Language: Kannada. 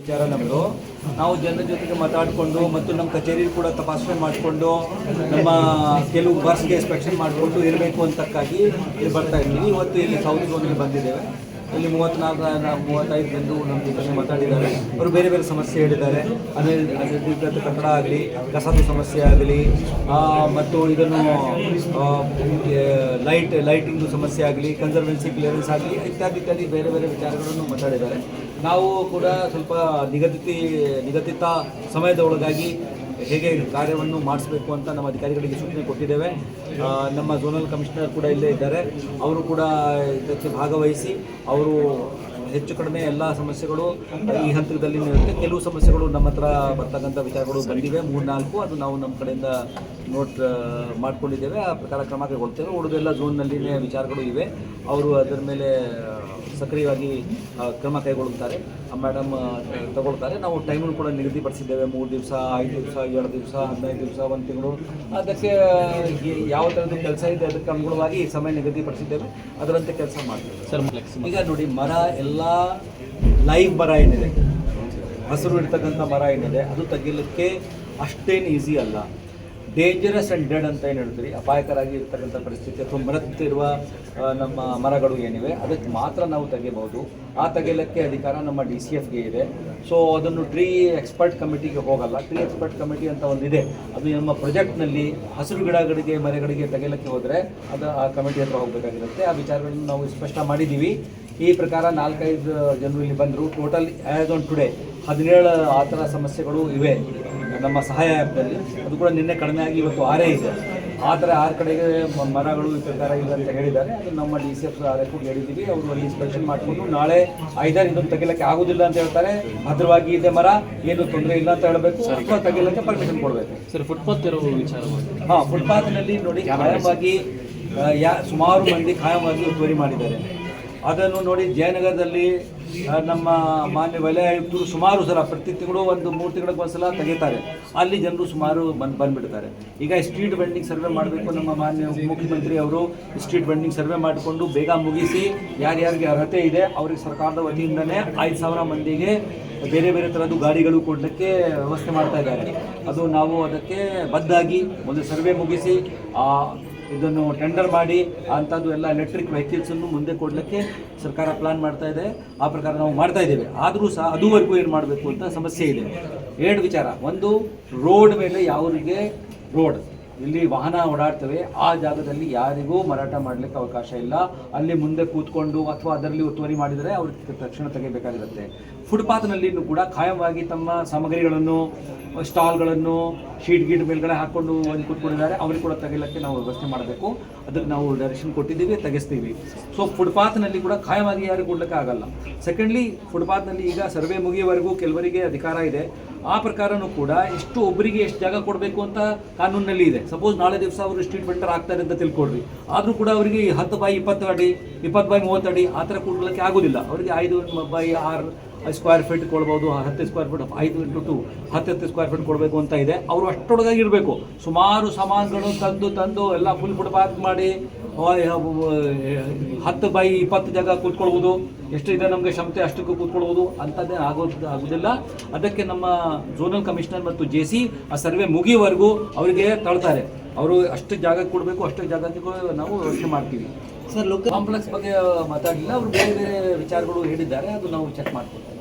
ವಿಚಾರ ನಮ್ಮದು. ನಾವು ಜನರ ಜೊತೆಗೆ ಮಾತಾಡಿಕೊಂಡು ಮತ್ತು ನಮ್ಮ ಕಚೇರಿ ಕೂಡ ತಪಾಸಣೆ ಮಾಡಿಕೊಂಡು ನಮ್ಮ ಕೆಲವು ಬರ್ಸ್ಗೆ ಇನ್ಸ್ಪೆಕ್ಷನ್ ಮಾಡಿಕೊಂಡು ಇರಬೇಕು ಅಂತಕ್ಕಾಗಿ ಇಲ್ಲಿ ಬರ್ತಾ ಇದ್ದೀವಿ. ಇವತ್ತು ಇಲ್ಲಿ ಸೌತ್ ಝೋನ್ಗೆ ಬಂದಿದ್ದೇವೆ. ಇಲ್ಲಿ 34-35 ಜನರು ನಮ್ಮ ಜೊತೆ ಮಾತಾಡಿದ್ದಾರೆ. ಅವರು ಬೇರೆ ಬೇರೆ ಸಮಸ್ಯೆ ಹೇಳಿದ್ದಾರೆ. ಅದೇ ಕಟ್ಟಡ ಆಗಲಿ, ಕಸದ ಸಮಸ್ಯೆ ಆಗಲಿ, ಮತ್ತು ಇದನ್ನು ಲೈಟಿಂಗ್ ಸಮಸ್ಯೆ ಆಗಲಿ, ಕನ್ಸರ್ವೆನ್ಸಿ ಕ್ಲಿಯರೆನ್ಸ್ ಆಗಲಿ, ಇತ್ಯಾದಿ ಬೇರೆ ಬೇರೆ ವಿಚಾರಗಳನ್ನು ಮಾತಾಡಿದ್ದಾರೆ. ನಾವು ಕೂಡ ಸ್ವಲ್ಪ ನಿಗದಿತ ಸಮಯದ ಒಳಗಾಗಿ ಹೇಗೆ ಕಾರ್ಯವನ್ನು ಮಾಡಿಸಬೇಕು ಅಂತ ನಮ್ಮ ಅಧಿಕಾರಿಗಳಿಗೆ ಸೂಚನೆ ಕೊಟ್ಟಿದ್ದೇವೆ. ನಮ್ಮ ಝೋನಲ್ ಕಮಿಷನರ್ ಕೂಡ ಇಲ್ಲೇ ಇದ್ದಾರೆ. ಅವರು ಕೂಡ ಇದಕ್ಕೆ ಭಾಗವಹಿಸಿ ಅವರು ಹೆಚ್ಚು ಕಡಿಮೆ ಎಲ್ಲ ಸಮಸ್ಯೆಗಳು ಈ ಹಂತದಲ್ಲಿ ಇರುತ್ತೆ. ಕೆಲವು ಸಮಸ್ಯೆಗಳು ನಮ್ಮ ಹತ್ರ ಬರ್ತಕ್ಕಂಥ ವಿಚಾರಗಳು ಬಂದಿವೆ 3-4. ಅದು ನಾವು ನಮ್ಮ ಕಡೆಯಿಂದ ನೋಟ್ ಮಾಡ್ಕೊಂಡಿದ್ದೇವೆ. ಆ ಪ್ರಕಾರ ಕ್ರಮ ಕೈಗೊಳ್ತೇವೆ. ಉಳಿದೆಲ್ಲ ಝೋನ್ನಲ್ಲಿನೇ ವಿಚಾರಗಳು ಇವೆ. ಅವರು ಅದರ ಮೇಲೆ ಸಕ್ರಿಯವಾಗಿ ಕ್ರಮ ಕೈಗೊಳ್ಳುತ್ತಾರೆ. ಮೇಡಮ್ ತಗೊಳ್ತಾರೆ. ನಾವು ಟೈಮನ್ನು ಕೂಡ ನಿಗದಿಪಡಿಸಿದ್ದೇವೆ. 3 ದಿವಸ, 5 ದಿವಸ, 7 ದಿವಸ, 15 ದಿವಸ, 1 ತಿಂಗಳು. ಅದಕ್ಕೆ ಯಾವ ಥರದ್ದು ಕೆಲಸ ಇದೆ ಅದಕ್ಕೆ ಅನುಗುಣವಾಗಿ ಸಮಯ ನಿಗದಿಪಡಿಸಿದ್ದೇವೆ. ಅದರಂತೆ ಕೆಲಸ ಮಾಡ್ತೇವೆ ಸರ್. ಈಗ ನೋಡಿ, ಮರ ಎಲ್ಲ ಲೈವ್ ಮರ ಏನಿದೆ, ಹಸಿರು ಇರ್ತಕ್ಕಂಥ ಮರ ಏನಿದೆ, ಅದು ತೆಗಿಲಿಕ್ಕೆ ಅಷ್ಟೇನು ಈಸಿ ಅಲ್ಲ. ಡೇಂಜರಸ್ ಆ್ಯಂಡ್ ಡೆಡ್ ಅಂತ ಏನು ಹೇಳ್ತೀರಿ, ಅಪಾಯಕರಾಗಿ ಇರ್ತಕ್ಕಂಥ ಪರಿಸ್ಥಿತಿ ಅಥವಾ ಮರತ್ತಿರುವ ನಮ್ಮ ಮರಗಳು ಏನಿವೆ ಅದಕ್ಕೆ ಮಾತ್ರ ನಾವು ತೆಗಿಬಹುದು. ಆ ತೆಗೆಯಲಿಕ್ಕೆ ಅಧಿಕಾರ ನಮ್ಮ DCFಗೆ ಇದೆ. ಸೊ ಅದನ್ನು ಟ್ರೀ ಎಕ್ಸ್ಪರ್ಟ್ ಕಮಿಟಿಗೆ ಹೋಗಲ್ಲ. ಟ್ರೀ ಎಕ್ಸ್ಪರ್ಟ್ ಕಮಿಟಿ ಅಂತ ಒಂದಿದೆ. ಅದು ನಮ್ಮ ಪ್ರಾಜೆಕ್ಟ್ನಲ್ಲಿ ಹಸಿರು ಗಿಡಗಳಿಗೆ, ಮರಗಳಿಗೆ ತೆಗೆಯಲಿಕ್ಕೆ ಹೋದರೆ ಅದು ಆ ಕಮಿಟಿ ಹತ್ರ ಹೋಗಬೇಕಾಗಿರುತ್ತೆ. ಆ ವಿಚಾರಗಳನ್ನು ನಾವು ಸ್ಪಷ್ಟ ಮಾಡಿದ್ದೀವಿ. ಈ ಪ್ರಕಾರ 4-5 ಜನರು ಇಲ್ಲಿ ಬಂದರು. ಟೋಟಲ್ ಆ್ಯಸ್ ಆನ್ ಟುಡೇ 17 ಆ ಥರ ಸಮಸ್ಯೆಗಳು ಇವೆ ನಮ್ಮ ಸಹಾಯ ಆ್ಯಪ್ನಲ್ಲಿ. ಅದು ಕೂಡ ನಿನ್ನೆ ಕಡಿಮೆ ಆಗಿ ಇವತ್ತು 6 ಇದೆ. ಆ ಥರ 6 ಕಡೆಗೆ ಮರಗಳು ಈ ಪ್ರಕಾರ ಇಲ್ಲ ಅಂತ ಹೇಳಿದ್ದಾರೆ. ಅದು ನಮ್ಮ DCF RFಗೆ ಹೇಳಿದ್ದೀವಿ. ಅವರು ಅಲ್ಲಿ ಇನ್ಸ್ಪೆಕ್ಷನ್ ಮಾಡಿಕೊಂಡು ನಾಳೆ 5 ಇದನ್ನು ತೆಗಿಲಿಕ್ಕೆ ಆಗೋದಿಲ್ಲ ಅಂತ ಹೇಳ್ತಾರೆ. ಭದ್ರವಾಗಿ ಇದೆ ಮರ, ಏನು ತೊಂದರೆ ಇಲ್ಲ ಅಂತ ಹೇಳಬೇಕು, ಅಥವಾ ತೆಗಿಲಿಕ್ಕೆ ಪರ್ಮಿಷನ್ ಕೊಡಬೇಕು. ಸರ್, ಫುಟ್ಪಾತ್ ಇರೋ ವಿಚಾರ. ಹಾಂ, ಫುಟ್ಪಾತ್ನಲ್ಲಿ ನೋಡಿ ಖಾಯವಾಗಿ ಸುಮಾರು ಮಂದಿ ಖಾಯವಾಗಿ ಒತ್ತುವರಿ ಮಾಡಿದ್ದಾರೆ. ಅದನ್ನು ನೋಡಿ ಜಯನಗರದಲ್ಲಿ ನಮ್ಮ ಮಾನ್ಯ ವಲಯ ಆಯುಕ್ತರು ಸುಮಾರು ಸಲ ಪ್ರತಿ ತಿಂಗಳು 3 ತಿಂಗಳಿಗೆ ಒಂದ್ಸಲ ತೆಗಿತಾರೆ. ಅಲ್ಲಿ ಜನರು ಸುಮಾರು ಬಂದುಬಿಡ್ತಾರೆ. ಈಗ ಸ್ಟ್ರೀಟ್ ವೆಂಡಿಂಗ್ ಸರ್ವೆ ಮಾಡಬೇಕು. ನಮ್ಮ ಮಾನ್ಯ ಮುಖ್ಯಮಂತ್ರಿ ಅವರು ಸ್ಟ್ರೀಟ್ ವೆಂಡಿಂಗ್ ಸರ್ವೆ ಮಾಡಿಕೊಂಡು ಬೇಗ ಮುಗಿಸಿ ಯಾರ್ಯಾರಿಗೆ ಅರ್ಹತೆ ಇದೆ ಅವರಿಗೆ ಸರ್ಕಾರದ ವತಿಯಿಂದನೇ 5,000 ಮಂದಿಗೆ ಬೇರೆ ಬೇರೆ ಥರದ್ದು ಗಾಡಿಗಳು ಕೊಡಲಿಕ್ಕೆ ವ್ಯವಸ್ಥೆ ಮಾಡ್ತಾ ಇದ್ದಾರೆ. ಅದು ನಾವು ಅದಕ್ಕೆ ಬದ್ಧಾಗಿ ಒಂದು ಸರ್ವೆ ಮುಗಿಸಿ ಇದನ್ನು ಟೆಂಡರ್ ಮಾಡಿ ಅಂಥದ್ದು ಎಲ್ಲ ಎಲೆಕ್ಟ್ರಿಕ್ ವೆಹಿಕಲ್ಸನ್ನು ಮುಂದೆ ಕೊಡಲಿಕ್ಕೆ ಸರ್ಕಾರ ಪ್ಲಾನ್ ಮಾಡ್ತಾ ಇದೆ. ಆ ಪ್ರಕಾರ ನಾವು ಮಾಡ್ತಾ ಇದ್ದೇವೆ. ಆದರೂ ಸಹ ಅದುವರೆಗೂ ಏನು ಮಾಡಬೇಕು ಅಂತ ಸಮಸ್ಯೆ ಇದೆ. 2 ವಿಚಾರ. ಒಂದು, ರೋಡ್ ಮೇಲೆ ಯಾವರಿಗೆ ರೋಡ್ ಇಲ್ಲಿ ವಾಹನ ಓಡಾಡ್ತವೆ ಆ ಜಾಗದಲ್ಲಿ ಯಾರಿಗೂ ಮಾರಾಟ ಮಾಡಲಿಕ್ಕೆ ಅವಕಾಶ ಇಲ್ಲ. ಅಲ್ಲಿ ಮುಂದೆ ಕೂತ್ಕೊಂಡು ಅಥವಾ ಅದರಲ್ಲಿ ಒತ್ತುವರಿ ಮಾಡಿದರೆ ಅವ್ರಿಗೆ ತಕ್ಷಣ ತೆಗೆಯಬೇಕಾಗಿರುತ್ತೆ. ಫುಟ್ಪಾತ್ನಲ್ಲಿಯೂ ಕೂಡ ಖಾಯವಾಗಿ ತಮ್ಮ ಸಾಮಗ್ರಿಗಳನ್ನು, ಸ್ಟಾಲ್ಗಳನ್ನು, ಶೀಟ್ ಮೇಲ್ಗಡೆ ಹಾಕ್ಕೊಂಡು ಅಲ್ಲಿ ಕೂತ್ಕೊಂಡಿದ್ದಾರೆ. ಅವ್ರಿಗೆ ಕೂಡ ತೆಗೆಯಲಿಕ್ಕೆ ನಾವು ವ್ಯವಸ್ಥೆ ಮಾಡಬೇಕು. ಅದಕ್ಕೆ ನಾವು ಡೈರೆಕ್ಷನ್ ಕೊಟ್ಟಿದ್ದೀವಿ, ತೆಗೆಸ್ತೀವಿ. ಸೊ ಫುಟ್ಪಾತ್ನಲ್ಲಿ ಕೂಡ ಖಾಯವಾಗಿ ಯಾರಿಗೂ ಕೊಡಲಿಕ್ಕೆ ಆಗಲ್ಲ. ಸೆಕೆಂಡ್ಲಿ, ಫುಟ್ಪಾತ್ನಲ್ಲಿ ಈಗ ಸರ್ವೆ ಮುಗಿಯುವವರೆಗೂ ಕೆಲವರಿಗೆ ಅಧಿಕಾರ ಇದೆ. ಆ ಪ್ರಕಾರನೂ ಕೂಡ ಒಬ್ಬರಿಗೆ ಎಷ್ಟು ಜಾಗ ಕೊಡಬೇಕು ಅಂತ ಕಾನೂನಿನಲ್ಲಿ ಇದೆ. ಸಪೋಸ್ ನಾಳೆ ದಿವಸ ಅವರು ಸ್ಟ್ರೀಟ್ ವೆಂಡರ್ ಆಗ್ತಾರೆ ಅಂತ ತಿಳ್ಕೊಡ್ರಿ. ಆದರೂ ಕೂಡ ಅವರಿಗೆ 10 by 20 ಅಡಿ, 20 by 30 ಅಡಿ ಆ ಥರ ಕೊಡಲಿಕ್ಕೆ ಆಗೋದಿಲ್ಲ. ಅವರಿಗೆ 5 by 6 ಸ್ಕ್ವೇರ್ ಫೀಟ್ ಕೊಡ್ಬೋದು. 10 square feet, 5 into 2 10 square feet ಕೊಡಬೇಕು ಅಂತ ಇದೆ. ಅವರು ಅಷ್ಟೊಳಗಾಗಿ ಇರಬೇಕು. ಸುಮಾರು ಸಾಮಾನುಗಳು ತಂದು ಎಲ್ಲ ಫುಲ್ ಫುಟ್ಪಾತ್ ಮಾಡಿ 10 by 20 ಜಾಗ ಕೂತ್ಕೊಳ್ಬೋದು. ಎಷ್ಟು ಇದೆ ನಮಗೆ ಕ್ಷಮತೆ ಅಷ್ಟಕ್ಕೂ ಕೂತ್ಕೊಳ್ಬೋದು. ಅಂಥದ್ದೇ ಆಗೋದಿಲ್ಲ. ಅದಕ್ಕೆ ನಮ್ಮ ಝೋನಲ್ ಕಮಿಷನರ್ ಮತ್ತು JC ಆ ಸರ್ವೆ ಮುಗಿಯುವವರೆಗೂ ಅವರಿಗೆ ತಳ್ತಾರೆ. ಅವರು ಅಷ್ಟು ಜಾಗ ಕೊಡಬೇಕು, ಅಷ್ಟು ಜಾಗಕ್ಕೆ ನಾವು ವ್ಯವಸ್ಥೆ ಮಾಡ್ತೀವಿ. ಸರ್, ಕಾಂಪ್ಲೆಕ್ಸ್ ಬಗ್ಗೆ ಮಾತಾಡಲಿಲ್ಲ. ಅವರು ಬೇರೆ ಬೇರೆ ವಿಚಾರಗಳು ಹೇಳಿದ್ದಾರೆ. ಅದು ನಾವು ಚೆಕ್ ಮಾಡ್ಕೊಳ್ತೀವಿ.